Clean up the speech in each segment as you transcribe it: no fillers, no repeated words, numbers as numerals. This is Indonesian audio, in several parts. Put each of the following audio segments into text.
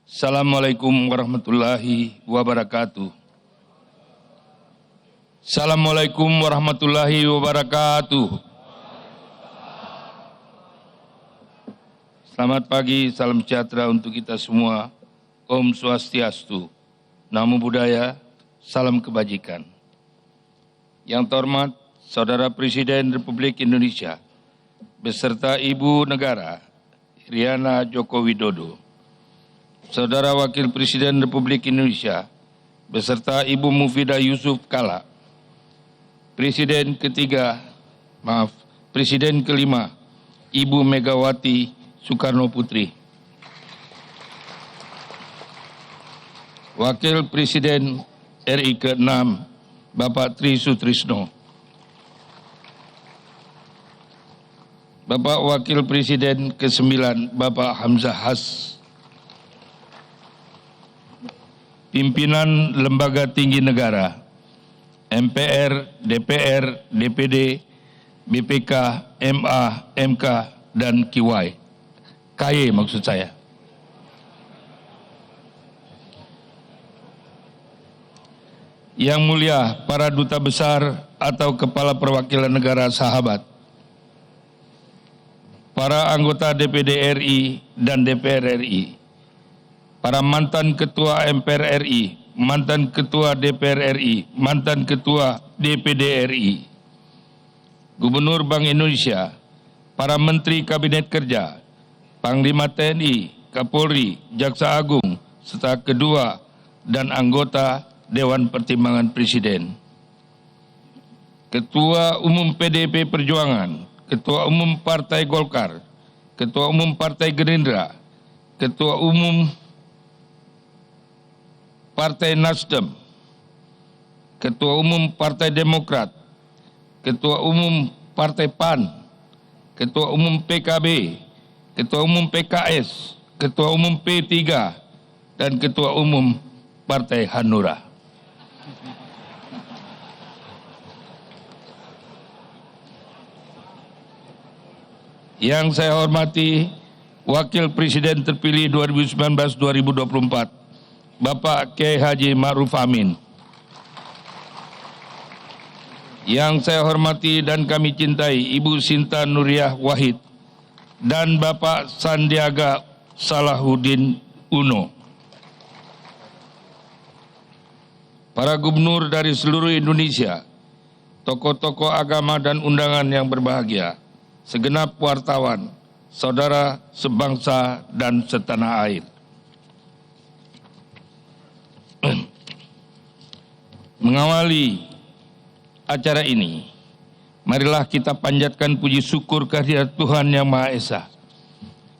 Assalamualaikum warahmatullahi wabarakatuh. Assalamualaikum warahmatullahi wabarakatuh. Selamat pagi, salam sejahtera untuk kita semua. Om Swastiastu, Namo Buddhaya, salam kebajikan. Yang terhormat Saudara Presiden Republik Indonesia beserta Ibu Negara Iriana Joko Widodo, Saudara Wakil Presiden Republik Indonesia beserta Ibu Mufidah Yusuf Kala, Presiden kelima Ibu Megawati Soekarno Putri, Wakil Presiden RI ke-6 Bapak Tri Sutrisno, Bapak Wakil Presiden ke-9 Bapak Hamzah Has, pimpinan lembaga tinggi negara, MPR, DPR, DPD, BPK, MA, MK, dan KY maksud saya. Yang mulia para duta besar atau kepala perwakilan negara sahabat, para anggota DPD RI dan DPR RI, para mantan ketua MPR RI, mantan ketua DPR RI, mantan ketua DPD RI, Gubernur Bank Indonesia, para Menteri Kabinet Kerja, Panglima TNI, Kapolri, Jaksa Agung, serta kedua dan anggota Dewan Pertimbangan Presiden, Ketua Umum PDIP Perjuangan, Ketua Umum Partai Golkar, Ketua Umum Partai Gerindra, Ketua Umum Partai Nasdem, Ketua Umum Partai Demokrat, Ketua Umum Partai PAN, Ketua Umum PKB, Ketua Umum PKS, Ketua Umum P3, dan Ketua Umum Partai Hanura. Yang saya hormati Wakil Presiden terpilih 2019-2024, Bapak Kiai Haji Ma'ruf Amin. Yang saya hormati dan kami cintai Ibu Sinta Nuriyah Wahid dan Bapak Sandiaga Salahuddin Uno. Para gubernur dari seluruh Indonesia, tokoh-tokoh agama dan undangan yang berbahagia, segenap wartawan, saudara sebangsa dan setanah air. Mengawali acara ini, marilah kita panjatkan puji syukur kehadirat Tuhan Yang Maha Esa.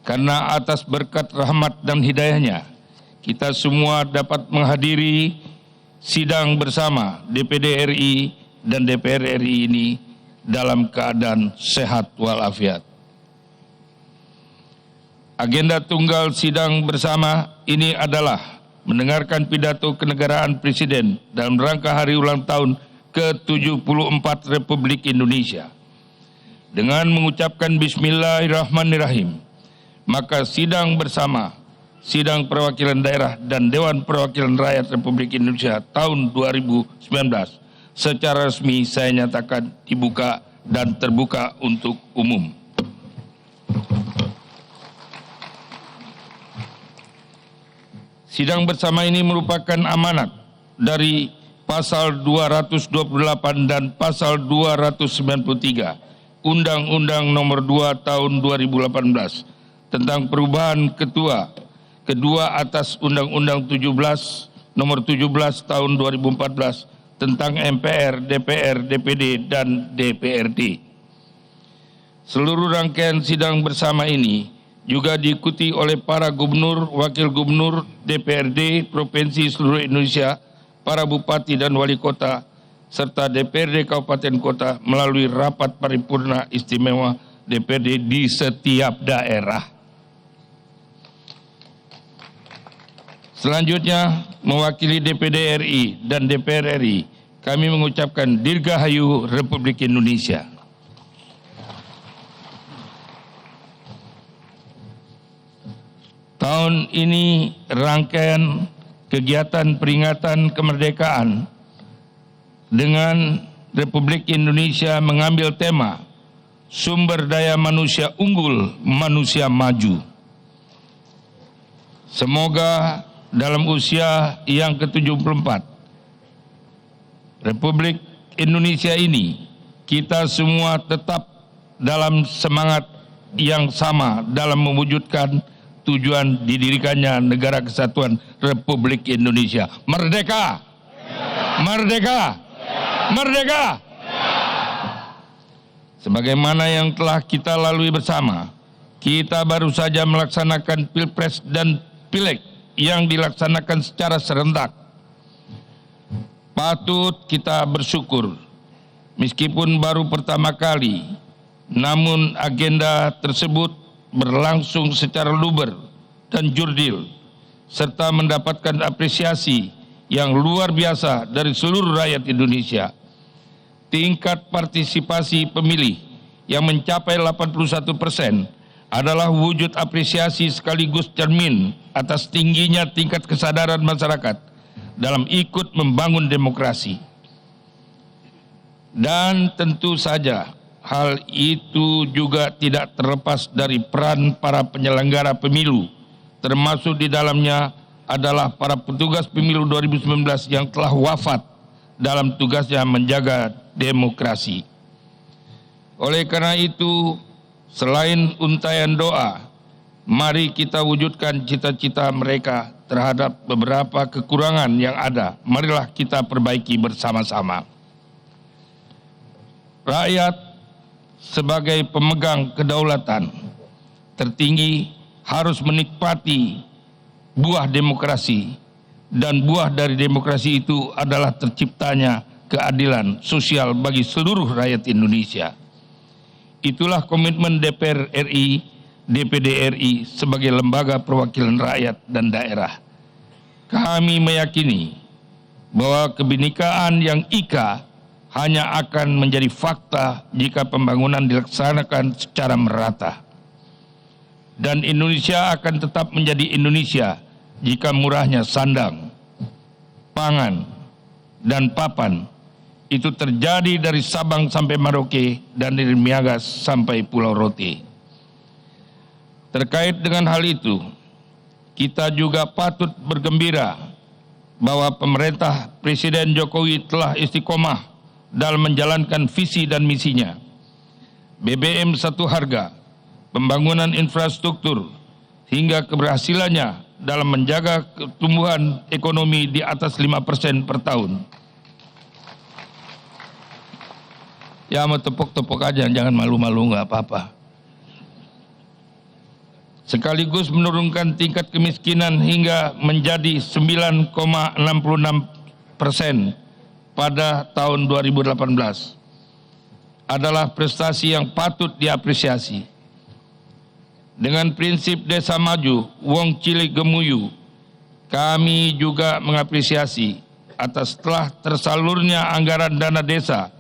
Karena atas berkat rahmat dan hidayahnya, kita semua dapat menghadiri sidang bersama DPD RI dan DPR RI ini dalam keadaan sehat walafiat. Agenda tunggal sidang bersama ini adalah mendengarkan pidato kenegaraan Presiden dalam rangka hari ulang tahun ke-74 Republik Indonesia. Dengan mengucapkan Bismillahirrahmanirrahim, maka sidang bersama, sidang perwakilan daerah dan Dewan Perwakilan Rakyat Republik Indonesia tahun 2019 secara resmi saya nyatakan dibuka dan terbuka untuk umum. Sidang bersama ini merupakan amanat dari Pasal 228 dan Pasal 293 Undang-Undang Nomor 2 Tahun 2018 tentang perubahan kedua atas Undang-Undang 17 Nomor 17 Tahun 2014 tentang MPR, DPR, DPD, dan DPRD. Seluruh rangkaian sidang bersama ini juga diikuti oleh para gubernur, wakil gubernur, DPRD, provinsi seluruh Indonesia, para bupati dan wali kota, serta DPRD kabupaten kota melalui rapat paripurna istimewa DPRD di setiap daerah. Selanjutnya, mewakili DPD RI dan DPR RI, kami mengucapkan Dirgahayu Republik Indonesia. Tahun Tahun ini rangkaian kegiatan peringatan kemerdekaan dengan Republik Indonesia mengambil tema sumber daya manusia unggul, manusia maju. Semoga dalam usia yang ke-74 Republik Indonesia ini kita semua tetap dalam semangat yang sama dalam mewujudkan tujuan didirikannya Negara Kesatuan Republik Indonesia. Merdeka! Merdeka! Merdeka! Sebagaimana yang telah kita lalui bersama, kita baru saja melaksanakan Pilpres dan Pileg yang dilaksanakan secara serentak. Patut kita bersyukur, meskipun baru pertama kali, namun agenda tersebut berlangsung secara luber dan jurdil, serta mendapatkan apresiasi yang luar biasa dari seluruh rakyat Indonesia. Tingkat partisipasi pemilih yang mencapai 81% adalah wujud apresiasi sekaligus cermin atas tingginya tingkat kesadaran masyarakat dalam ikut membangun demokrasi. Dan tentu saja hal itu juga tidak terlepas dari peran para penyelenggara pemilu, termasuk di dalamnya adalah para petugas pemilu 2019 yang telah wafat dalam tugasnya menjaga demokrasi. Oleh karena itu, selain untayan doa, mari kita wujudkan cita-cita mereka terhadap beberapa kekurangan yang ada. Marilah kita perbaiki bersama-sama. Rakyat sebagai pemegang kedaulatan tertinggi harus menikmati buah demokrasi, dan buah dari demokrasi itu adalah terciptanya keadilan sosial bagi seluruh rakyat Indonesia. Itulah komitmen DPR RI, DPD RI sebagai lembaga perwakilan rakyat dan daerah. Kami meyakini bahwa kebinekaan yang ika hanya akan menjadi fakta jika pembangunan dilaksanakan secara merata. Dan Indonesia akan tetap menjadi Indonesia jika murahnya sandang, pangan, dan papan itu terjadi dari Sabang sampai Merauke dan dari Miagas sampai Pulau Rote. Terkait dengan hal itu, kita juga patut bergembira bahwa pemerintah Presiden Jokowi telah istiqomah dalam menjalankan visi dan misinya. BBM satu harga, pembangunan infrastruktur, hingga keberhasilannya dalam menjaga pertumbuhan ekonomi di atas 5% per tahun. Ya mau tepuk-tepuk aja, jangan malu-malu, nggak apa-apa. Sekaligus menurunkan tingkat kemiskinan hingga menjadi 9,66% pada tahun 2018. Adalah prestasi yang patut diapresiasi. Dengan prinsip desa maju, wong cilik gemuyu, kami juga mengapresiasi atas telah tersalurnya anggaran dana desa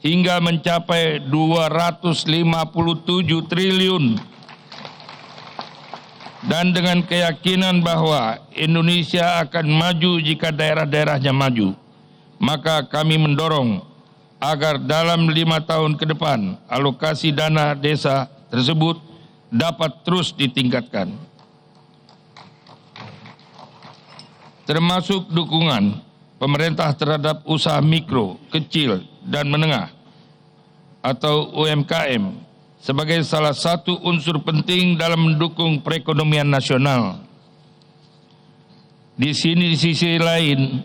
hingga mencapai 257 triliun. Dan dengan keyakinan bahwa Indonesia akan maju jika daerah-daerahnya maju, maka kami mendorong agar dalam 5 tahun ke depan alokasi dana desa tersebut dapat terus ditingkatkan. Termasuk dukungan pemerintah terhadap usaha mikro, kecil, dan menengah atau UMKM sebagai salah satu unsur penting dalam mendukung perekonomian nasional. Di sisi lain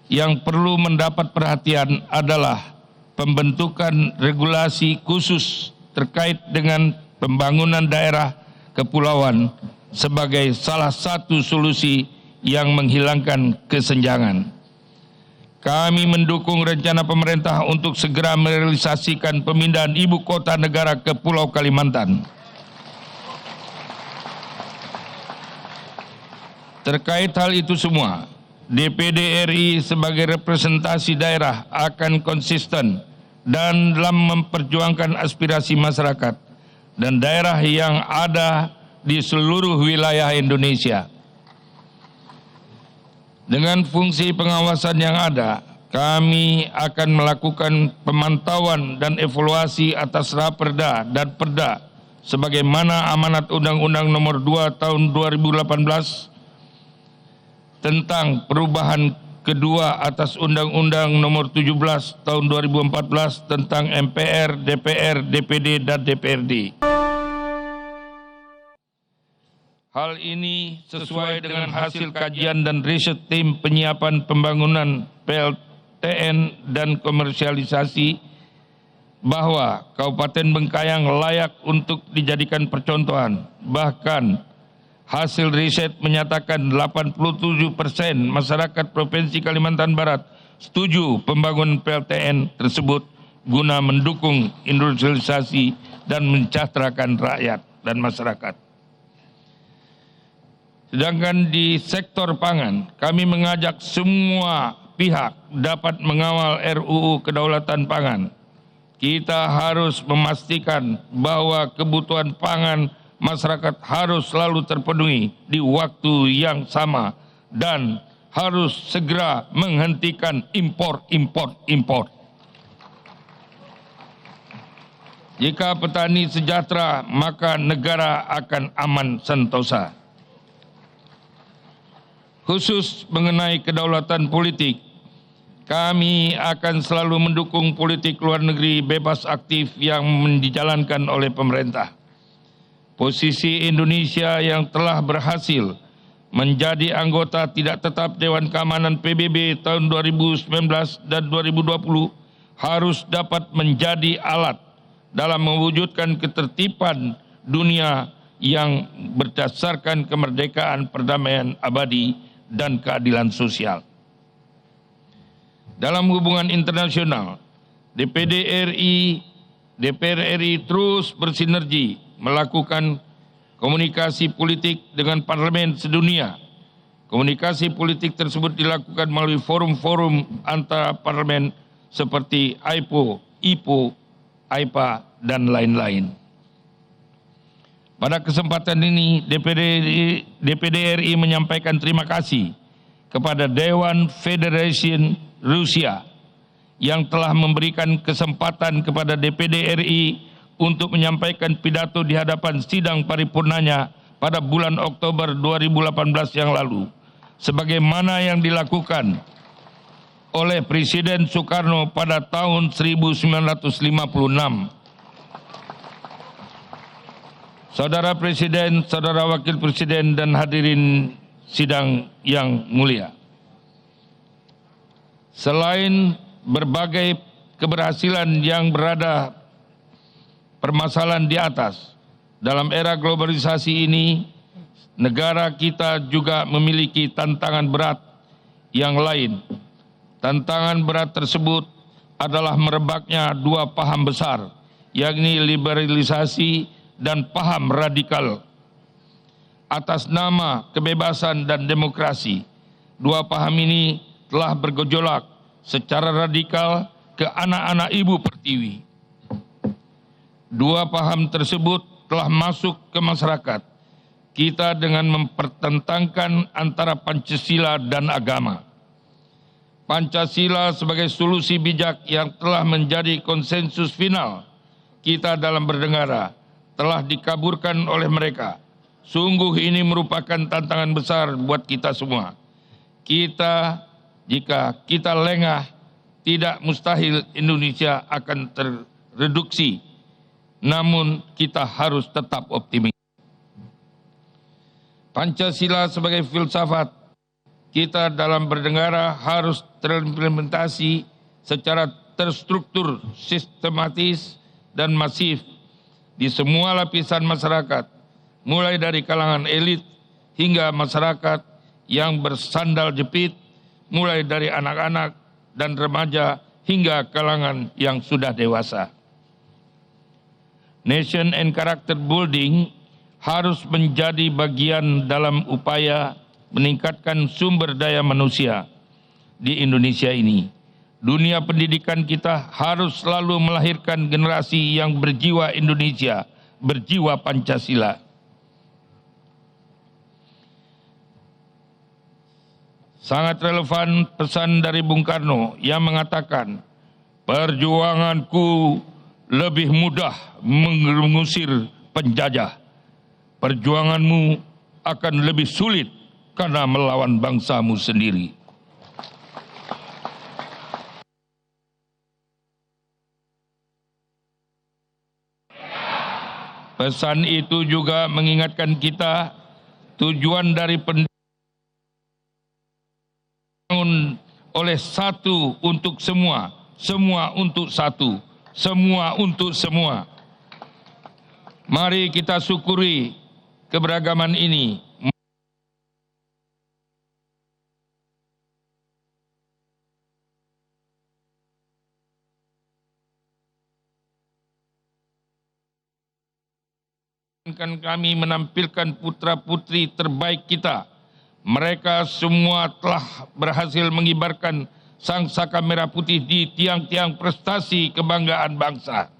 yang perlu mendapat perhatian adalah pembentukan regulasi khusus terkait dengan pembangunan daerah kepulauan sebagai salah satu solusi yang menghilangkan kesenjangan. Kami mendukung rencana pemerintah untuk segera merealisasikan pemindahan ibu kota negara ke Pulau Kalimantan. Terkait hal itu semua, DPD RI sebagai representasi daerah akan konsisten dan dalam memperjuangkan aspirasi masyarakat dan daerah yang ada di seluruh wilayah Indonesia. Dengan fungsi pengawasan yang ada, kami akan melakukan pemantauan dan evaluasi atas Raperda dan Perda sebagaimana amanat Undang-Undang Nomor 2 Tahun 2018 tentang perubahan kedua atas Undang-Undang Nomor 17 Tahun 2014 tentang MPR, DPR, DPD, dan DPRD. Hal ini sesuai dengan hasil kajian dan riset tim penyiapan pembangunan PLTN dan komersialisasi bahwa Kabupaten Bengkayang layak untuk dijadikan percontohan. Bahkan hasil riset menyatakan 87% masyarakat Provinsi Kalimantan Barat setuju pembangunan PLTN tersebut guna mendukung industrialisasi dan mensejahterakan rakyat dan masyarakat. Sedangkan di sektor pangan, kami mengajak semua pihak dapat mengawal RUU Kedaulatan Pangan. Kita harus memastikan bahwa kebutuhan pangan masyarakat harus selalu terpenuhi di waktu yang sama dan harus segera menghentikan impor. Jika petani sejahtera, maka negara akan aman sentosa. Khusus mengenai kedaulatan politik, kami akan selalu mendukung politik luar negeri bebas aktif yang dijalankan oleh pemerintah. Posisi Indonesia yang telah berhasil menjadi anggota tidak tetap Dewan Keamanan PBB tahun 2019 dan 2020 harus dapat menjadi alat dalam mewujudkan ketertiban dunia yang berdasarkan kemerdekaan, perdamaian abadi, dan keadilan sosial. Dalam hubungan internasional, DPD RI, DPR RI terus bersinergi melakukan komunikasi politik dengan parlemen sedunia. Komunikasi politik tersebut dilakukan melalui forum-forum antara parlemen seperti AIPO, IPO, AIPA, dan lain-lain. Pada kesempatan ini, DPD RI menyampaikan terima kasih kepada Dewan Federasi Rusia yang telah memberikan kesempatan kepada DPD RI untuk menyampaikan pidato di hadapan sidang paripurnanya pada bulan Oktober 2018 yang lalu, sebagaimana yang dilakukan oleh Presiden Soekarno pada tahun 1956. Saudara Presiden, Saudara Wakil Presiden, dan hadirin sidang yang mulia. Selain berbagai keberhasilan yang berada permasalahan di atas, dalam era globalisasi ini, negara kita juga memiliki tantangan berat yang lain. Tantangan berat tersebut adalah merebaknya dua paham besar, yakni liberalisasi dan paham radikal. Atas nama kebebasan dan demokrasi, dua paham ini telah bergejolak secara radikal ke anak-anak ibu pertiwi. Dua paham tersebut telah masuk ke masyarakat kita dengan mempertentangkan antara Pancasila dan agama. Pancasila sebagai solusi bijak yang telah menjadi konsensus final kita dalam bernegara telah dikaburkan oleh mereka. Sungguh ini merupakan tantangan besar buat kita semua. Jika kita lengah, tidak mustahil Indonesia akan terreduksi. Namun kita harus tetap optimis. Pancasila sebagai filsafat kita dalam bernegara harus terimplementasi secara terstruktur, sistematis, dan masif di semua lapisan masyarakat, mulai dari kalangan elit hingga masyarakat yang bersandal jepit, mulai dari anak-anak dan remaja hingga kalangan yang sudah dewasa. Nation and character building harus menjadi bagian dalam upaya meningkatkan sumber daya manusia di Indonesia ini. Dunia pendidikan kita harus selalu melahirkan generasi yang berjiwa Indonesia, berjiwa Pancasila. Sangat relevan pesan dari Bung Karno yang mengatakan, perjuanganku lebih mudah mengusir penjajah. Perjuanganmu akan lebih sulit karena melawan bangsamu sendiri. Pesan itu juga mengingatkan kita tujuan dari pendidikan oleh satu untuk semua, semua untuk satu, semua untuk semua. Mari kita syukuri keberagaman ini. Kami menampilkan putra-putri terbaik kita. Mereka semua telah berhasil mengibarkan sang saka merah putih di tiang-tiang prestasi kebanggaan bangsa.